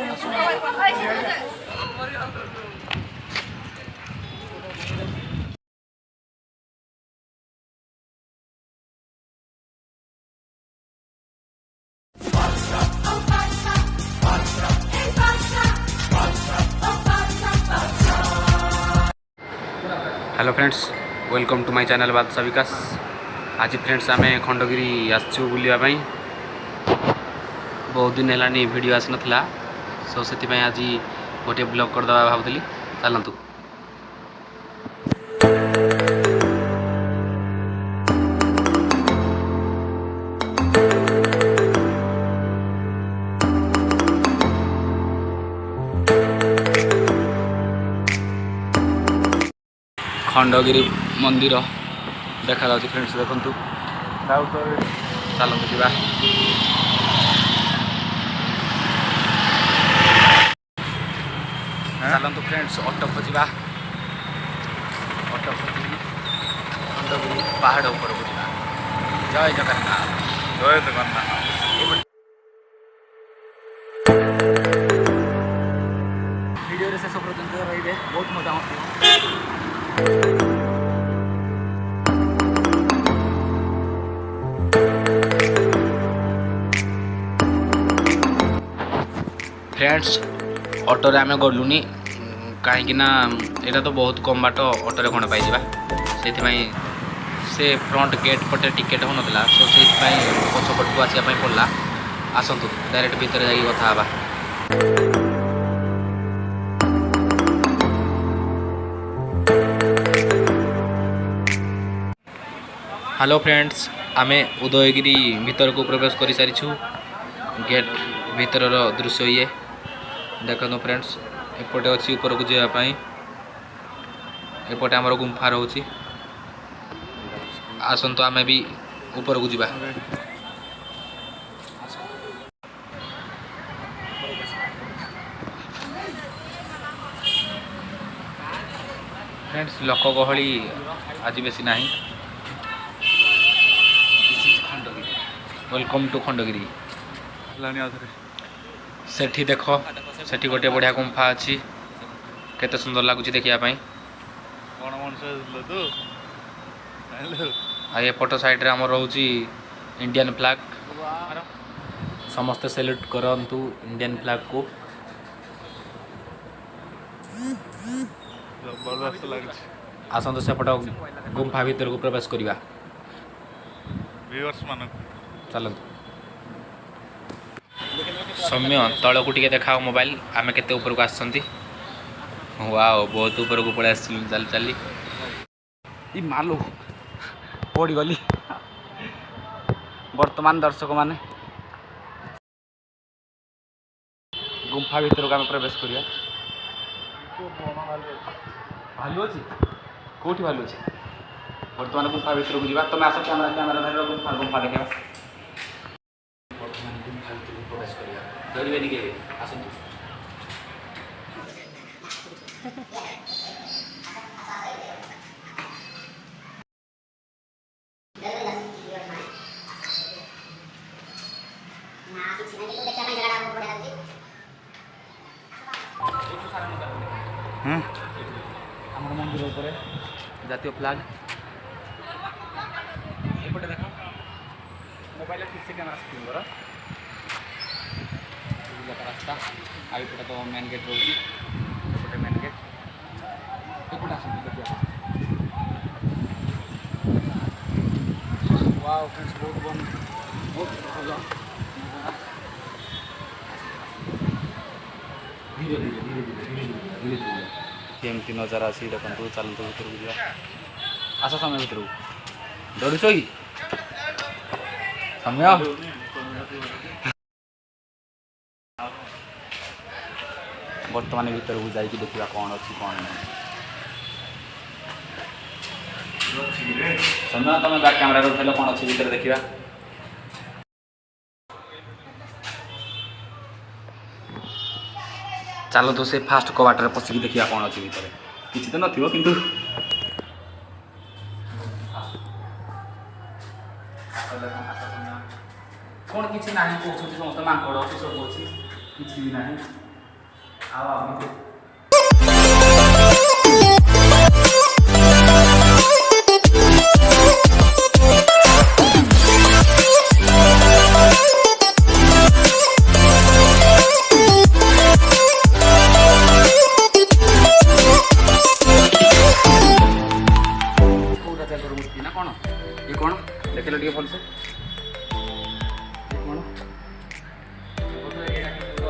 Hello friends, welcome to my channel Badshah Vikas. आज friends आम खंडगिरी आसचु बुलावाई। बहुत दिन है वीडियो आसी नाला, सो से आज गोटे ब्लॉग करदे भावुली। चलतु खंडगिरी मंदिर देखा जाଉଛି फ्रेंड्स, देखंतु चलतु जा। चलतु फ्रेंड्स ऑटो खोजा, ऑटो खोजी खंडगिरी पहाड़ ऊपर को जा। जय जगन्नाथ, जय जगन्नाथ। वीडियो शेष पर्यंत रही बहुत मजा आती। फ्रेंड्स ऑटो रे आमे गलुनी कहीं यहाँ तो बहुत कम बाट ऑटो रे खंड पाई से फ्रंट गेट पटे टिकेट हो नाला, सो से पछपट को आसपा पड़ा। आसतु डायरेक्ट भितर जाकि कथा। हेलो फ्रेंड्स, आमे उदयगिरी भीतर को प्रवेश कर सारी। गेट भीतर दृश्य ये देखो फ्रेंड्स। एपटे अच्छी ऊपर को जावाई, एपटे आमर गुंफा रोची। आसतु आमे भी ऊपर को जा। फ्रेंड्स लोक गहली आज बेसी नहीं। Welcome to Khandagiri. सेठी देख, सेठी गोटे बढ़िया गुंफा अच्छी, केते सुंदर लगुच देखापी। एपट साइड आम रोची इंडियन फ्लैग। समस्ते सैल्यूट करंतु इंडियन फ्लैग को। आसतु सेपट गुंफा भीतर को प्रवेश करवा। चलतु सौम्य तल को देखा मोबाइल आमे केते ऊपर को आसछंती। वाओ बहुत ऊपर को पड़े आसलु। चल चली ई मालो पड़ी गली। वर्तमान दर्शक माने गुंफा भीतर को आमे प्रवेश करिया। भालू अछि कोठी भालू अछि। वर्तमान गुंफा भीतर को जीवा। तुम आस कैमरा कैमरा धर गुंफा गुंफा देखा। प्रवेश करिया डरबे नि के आसतु। आम मंदिर ऊपर जातीय फ्लैग। एपटे देख मोबाइल ठीक से कैमरा स्क्रीन कर। रास्ता आईपटे तो मेन गेट रोची। एपटे मेन गेट एपटे आस देखिए। वाओ फ्रेंड्स बहुत भल। धीरे धीरे धीरे धीरे धीरे धीरे धीरे केमती नजारा अच्छी देखो। चलतु भीतर को जा। आस समय भीतर को डरुच कि समय। वर्तमान भीतर को जाइए देखा कौन अच्छी कौन नहीं। समय तुम बैक कैमरा उठेल कौन अच्छी भीतर देखा। चलो तो से फास्ट कबाटर पशिकी देखा कौन अच्छी भीतर। किसी तो नथिबो किंतु कौन किसी ना कहते समस्त मांकड़ अच्छी सब अच्छी किसी भी ना। ଦେଖିଲ ଟିକେ ଭଲସେ କ'ଣ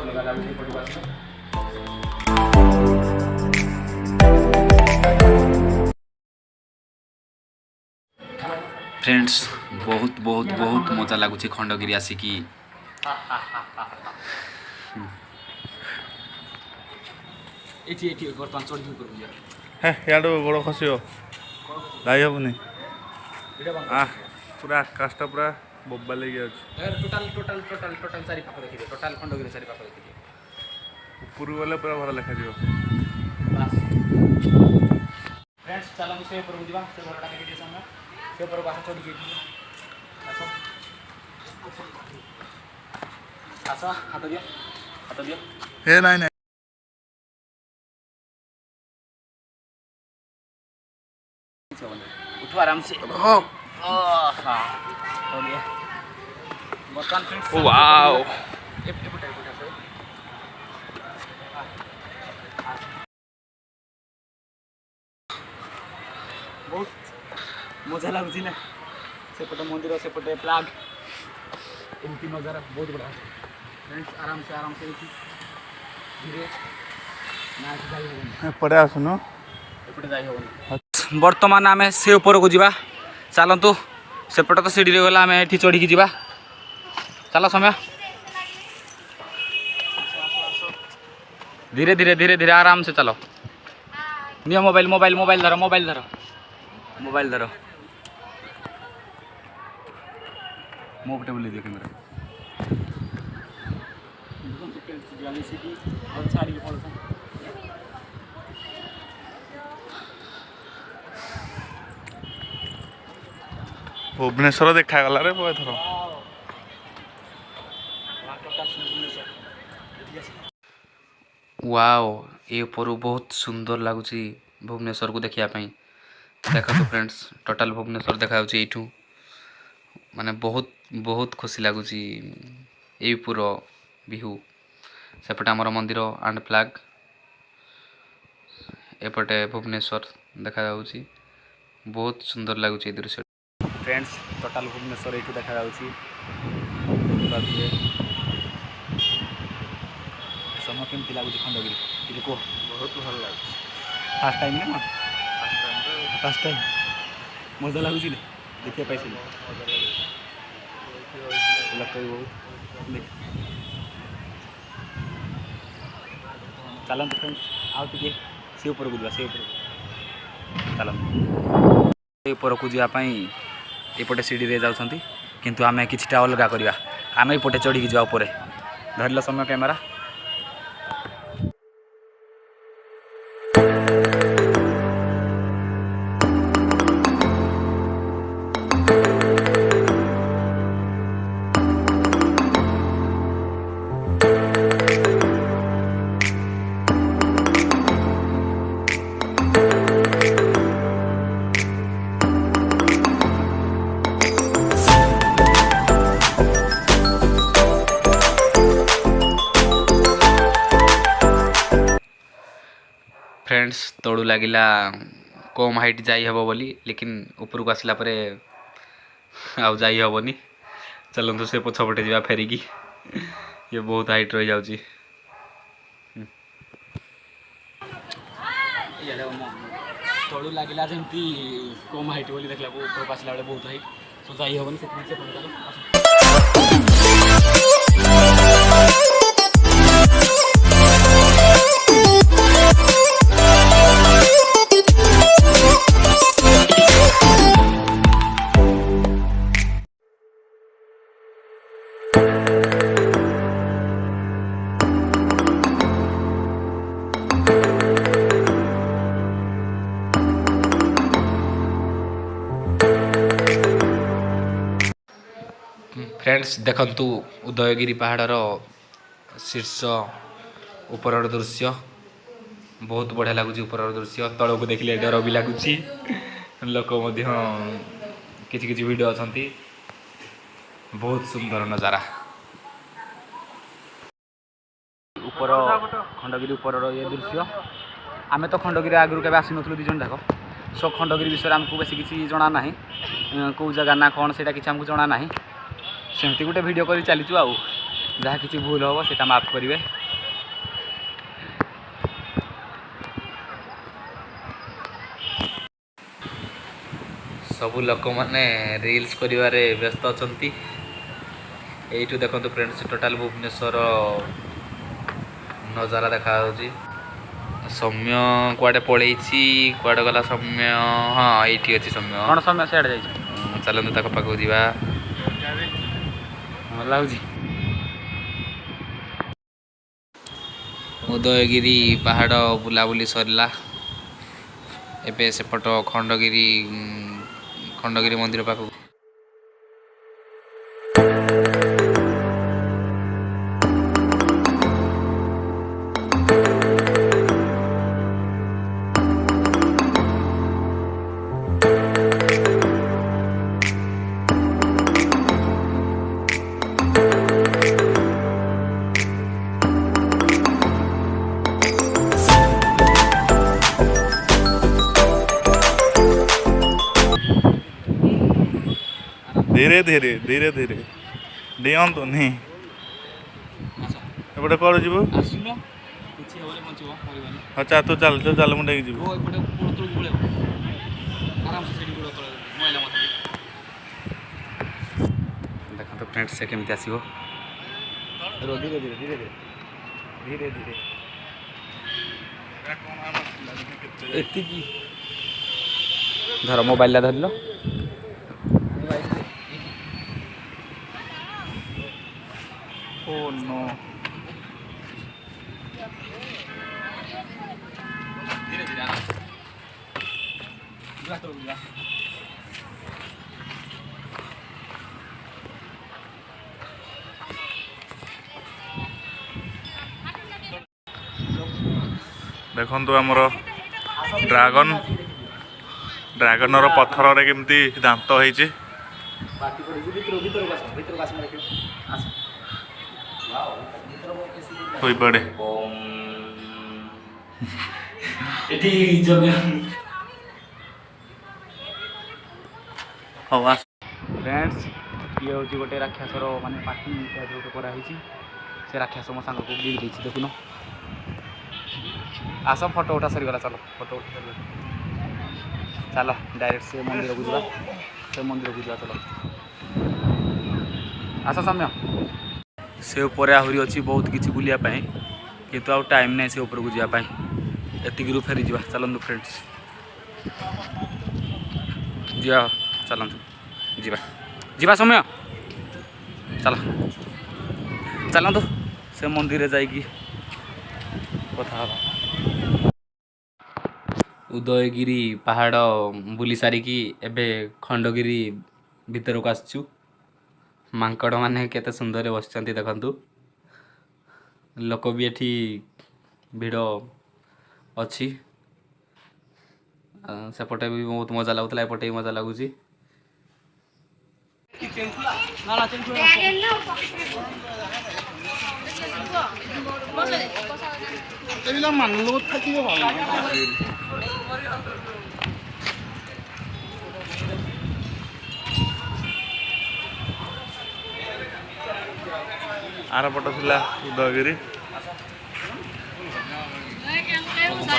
ଅଲଗା ଲାଗୁଛି ଏପଟକୁ ଆସିଲ। फ्रेंड्स बहुत बहुत बहुत मजा लगुच खंडगिरी आसिकी बर्तमान चढ़ी गोड़ खस जाई हेनी पूरा आकाशटा पूरा बोबा लगे टोटाल टोटाल टोटाल टोटाल चारि पाख देखिए टोटाल खंडगिरी चारि पाख देखिए ऊपर गले पूरा भल देखा फ्रेंड्स चलो से ऊपर जीवा से घरटा देखि समय से ऊपर बासा चढ़ी गई आस हाथ दियो हे नाई नाई उठो आराम से बर्तमान फ्रेंड्स वाओ बहुत मजा लगुच ना सेपटे मंदिर सेपटे प्लाग एमती नजारा बहुत बड़ा फ्रेंड्स आराम से धीरे एपटे आसुन एपटे जाई होबनी वर्तमान आम से ऊपर को जीवा चलतु सेपटे तो सीढ़ी गला आम ये चढ़ी जीवा चल समय धीरे धीरे धीरे धीरे आराम से चलो नियो मोबाइल मोबाइल मोबाइल धरो मोबाइल धरो मोबाइल धरो मो पटे बोल दियो कैमरा भुवनेश्वर देखागला रे थर वाओ ये ऊपर बहुत सुंदर लगुच भुवनेश्वर को देखा देखो तो फ्रेंड्स टोटाल भुवनेश्वर देखा यू माने बहुत बहुत खुशी लगुच ये पूरा व्यू सेपटे आमर मंदिर एंड फ्लैग एपटे भुवनेश्वर देखा बहुत सुंदर लगुच दृश्य फ्रेंड्स टोटाल भुवनेश्वर ये देखा समय केमती लगुच खंडगिरी ये कह बहुत भल लगे फास्ट टाइम ना फास्ट टाइम मजा लगुच देखिए पाई चलते फ्रेंड्स आउ टे से ऊपर को जा से ऊपर चलते ऊपर को जावाई एपटे सीढ़ी जाऊँच किंतु आम किछटा अलग करवा आम एपटे चढ़ी जा ऊपर धरल समय कैमेरा फ्रेंड्स तड़ू लगिला कम हाइट जाई हबो बोली लेकिन ऊपर को आसला परे आउ जाई हबोनी चलतु से पछपटे जा फेरिकी ये बहुत हाइट रही जाउची तड़ू लगिला जमती कम हाइट बोली देखला ऊपर को आसला बहुत हाइट सो जाई हबोनी से फ्रेंड्स देखंतु उदयगिरी पहाड़र शीर्ष ଉପରର ଦୃଶ୍ୟ ବହୁତ ବଢ଼ିଆ ଲାଗୁଛି। ଉପରର ଦୃଶ୍ୟ ତଳକୁ ଦେଖିଲେ ଡର ବି ଲାଗୁଛି। ଲୋକ ମଧ୍ୟ କିଛି କିଛି ଭିଡ଼ିଓ ଅଛନ୍ତି। ବହୁତ ସୁନ୍ଦର ନଜାରା। ଉପର ଖଣ୍ଡଗିରି ଉପରର ଇଏ ଦୃଶ୍ୟ। ଆମେ ତ ଖଣ୍ଡଗିରି ଆଗରୁ କେବେ ଆସିନଥିଲୁ 2 ଜଣ ଯାକ। ସୋ ଖଣ୍ଡଗିରି ବିଷୟରେ ଆମକୁ ବେଶୀ କିଛି ଜଣା ନାହିଁ। କେଉଁ ଜାଗା ନା କ'ଣ ସେଇଟା କିଛି ଆମକୁ ଜଣା ନାହିଁ। ସେମିତି ଗୋଟେ ଭିଡ଼ିଓ କରି ଚାଲିଛୁ ଆଉ। ଯାହା କିଛି ଭୁଲ ହେବ ସେଇଟା ମାଫ କରିବେ। ସବୁ ଲୋକମାନେ ରିଲ୍ସ କରିବାରେ ବ୍ୟସ୍ତ ଅଛନ୍ତି। ଏଇଠୁ ଦେଖନ୍ତୁ ଫ୍ରେଣ୍ଡସ୍ ଟୋଟାଲ ଭୁବନେଶ୍ୱର ନଜାରା ଦେଖାଯାଉଛି। ସୌମ୍ୟ କୁଆଡ଼େ ପଳେଇଛି, କୁଆଡ଼େ ଗଲା ସୌମ୍ୟ? ହଁ ଏଇଠି ଅଛି ସୌମ୍ୟ। କ'ଣ ସୌମ୍ୟ ସିଆଡ଼େ ଯାଇଛି? ଚାଲନ୍ତୁ ତାଙ୍କ ପାଖକୁ ଯିବା। ଭଲ ଲାଗୁଛି। ଉଦୟଗିରି ପାହାଡ଼ ବୁଲାବୁଲି ସରିଲା। ଏବେ ସେପଟ ଖଣ୍ଡଗିରି ମନ୍ଦିର ପାଖକୁ ଧୀରେ ଧୀରେ ଧୀରେ ଧୀରେ ଡିଅନ୍ତୁ ନି। ଏପଟେ କୁଆଡ଼େ ଯିବୁ? ହଁ ଚାଲ ତୁ ଚାଲ ମୁଁ ନେଇକି ଯିବି। ଦେଖନ୍ତୁ ଫ୍ରେଣ୍ଡସ୍ ସେ କେମିତି ଆସିବ। ଧୀରେ ଧୀରେ ଧୀରେ ଧୀରେ ଧୀରେ ଏତିକି ଧର ମୋବାଇଲଟା ଧରିଲ। ଓ नो ଧୀରେ ଧୀରେ ଦେଖନ୍ତୁ ଆମର ଡ୍ରାଗନର ପଥରରେ କେମିତି ଦାନ୍ତ ହେଇଛି। ହୋଇପଡ଼େ। ହଉ ଆସ ଫ୍ରେଣ୍ଡସ୍ ଇଏ ହେଉଛି ଗୋଟେ ରାକ୍ଷସର ମାନେ ପାଟି ଗୋଟେ କରାହେଇଛି। ସେ ରାକ୍ଷସ ମୋ ସାଙ୍ଗକୁ ଗିଳି ଦେଇଛି ଦେଖୁନ। ଆସ ଫଟୋ ଉଠା ସରିଗଲା। ଚାଲ ଫଟୋ ଉଠା ସରିଗଲା। ଚାଲ ଡାଇରେକ୍ଟ ସେ ମନ୍ଦିରକୁ ଯିବା। ଚାଲ ଆସ ସୌମ୍ୟ। ସେ ଉପରେ ଆହୁରି ଅଛି ବହୁତ କିଛି ବୁଲିବା ପାଇଁ, କିନ୍ତୁ ଆଉ ଟାଇମ୍ ନାହିଁ ସେ ଉପରକୁ ଯିବା ପାଇଁ। ଏତିକିରୁ ଫେରିଯିବା। ଚାଲନ୍ତୁ ଫ୍ରେଣ୍ଡସ୍ ଯିବା। ଚାଲନ୍ତୁ ଯିବା ସୌମ୍ୟ ଚାଲନ୍ତୁ ସେ ମନ୍ଦିରରେ ଯାଇକି କଥା ହେବା। ଉଦୟଗିରି ପାହାଡ଼ ବୁଲି ସାରିକି ଏବେ ଖଣ୍ଡଗିରି ଭିତରକୁ ଆସିଛୁ। ମାଙ୍କଡ଼ମାନେ କେତେ ସୁନ୍ଦରରେ ବସିଛନ୍ତି ଦେଖନ୍ତୁ। ଲୋକ ବି ଏଠି ଭିଡ଼ ଅଛି। ସେପଟେ ବି ବହୁତ ମଜା ଲାଗୁଥିଲା, ଏପଟେ ବି ମଜା ଲାଗୁଛି। ଆର ପଟ ଥିଲା ଉଦୟଗିରି।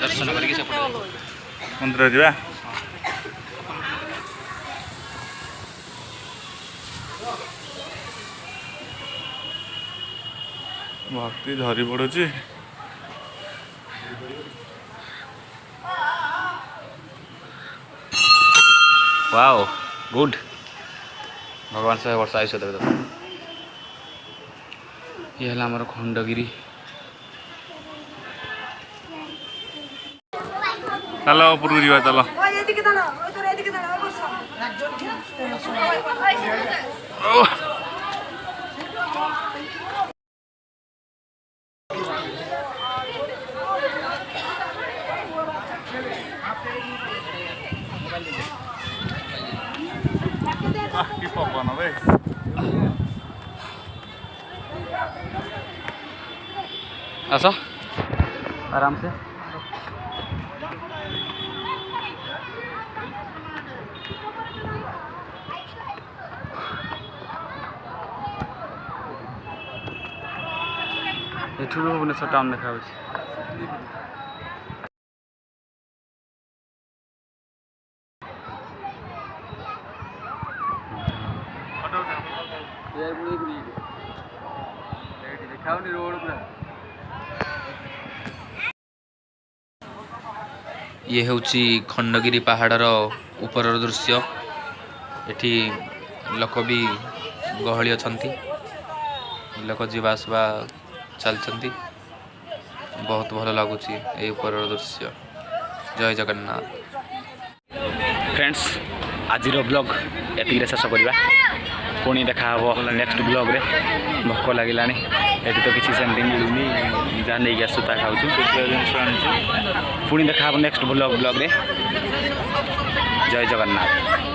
ଦର୍ଶନ କରିକି ସେପଟେ ମନ୍ଦିର ଯିବା। ଭକ୍ତି ଝରି ପଡୁଛି। Wow good. ଭଗବାନ 100 ବର୍ଷ ଆୟୁଷ ଦେବେ। ଇଏ ହେଲା ଆମର ଖଣ୍ଡଗିରି। ଚାଲ ଉପରକୁ ଯିବା। ଚାଲ କି ପବନ ବେ आस आराम से। एठू भुवनेश्वर टाउन देखा ये हूँ खंडगिरी पहाड़र ऊपर दृश्य। एठी लोक भी गहली अछंती, लोक जीवा आसवा चलती। बहुत भल लगुच ये ऊपर दृश्य। जय जगन्नाथ। फ्रेंड्स आज ब्लॉग एतिक शेष करवा। पुणी देखा हम नेक्स्ट ब्लॉग रे। भोक लगे ये तो किसी सेमती मिलूनी जहाँ नहीं आसू ता खाऊँ। पुणी देखा हम नेक्स्ट ब्लॉग रे। जय जगन्नाथ।